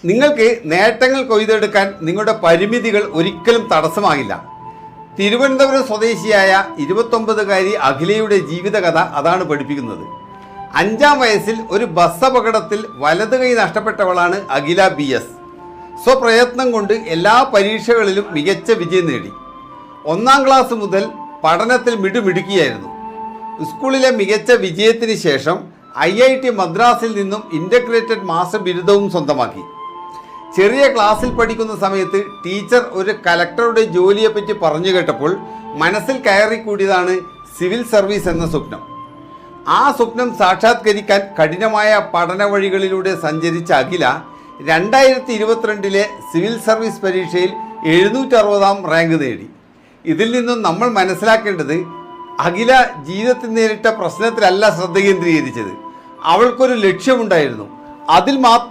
നിങ്ങൾക്ക് നേട്ടങ്ങൾ കൊയ്തെടുക്കാൻ നിങ്ങളുടെ പരിമിതികൾ ഒരിക്കലും തടസ്സമാകില്ല. തിരുവനന്തപുരം സ്വദേശിയായ 29-കാരി അഖിലയുടെ ജീവിതകഥ അതാണ് പഠിപ്പിക്കുന്നത്. 5-ാം വയസ്സിൽ ഒരു ബസ് അപകടത്തിൽ വലത് കൈ നഷ്ടപ്പെട്ടവളാണ് അഖില BS. സ്വപ്രയത്നം കൊണ്ട് എല്ലാ പരീക്ഷകളിലും മികച്ച വിജയം നേടി. 1-ാം ക്ലാസ് മുതൽ പഠനത്തിൽ മിടുമിടുക്കിയായിരുന്നു. സ്കൂളിലെ മികച്ച വിജയത്തിന് ശേഷം IIT മദ്രാസിൽ നിന്നും ഇൻ്റഗ്രേറ്റഡ് മാസ്റ്റർ ബിരുദവും സ്വന്തമാക്കി. ചെറിയ ക്ലാസ്സിൽ പഠിക്കുന്ന സമയത്ത് ടീച്ചർ ഒരു കലക്ടറുടെ ജോലിയെപ്പറ്റി പറഞ്ഞു കേട്ടപ്പോൾ മനസ്സിൽ കയറിക്കൂടിയതാണ് സിവിൽ സർവീസ് എന്ന സ്വപ്നം. ആ സ്വപ്നം സാക്ഷാത്കരിക്കാൻ കഠിനമായ പഠന വഴികളിലൂടെ സഞ്ചരിച്ച അഖില 2022 സിവിൽ സർവീസ് പരീക്ഷയിൽ 760-ാം റാങ്ക് നേടി. ഇതിൽ നിന്നും നമ്മൾ മനസ്സിലാക്കേണ്ടത് അഖില ജീവിതത്തിൽ നേരിട്ട പ്രശ്നത്തിലല്ല ശ്രദ്ധ കേന്ദ്രീകരിച്ചത്. അവൾക്കൊരു ലക്ഷ്യമുണ്ടായിരുന്നു. അതിൽ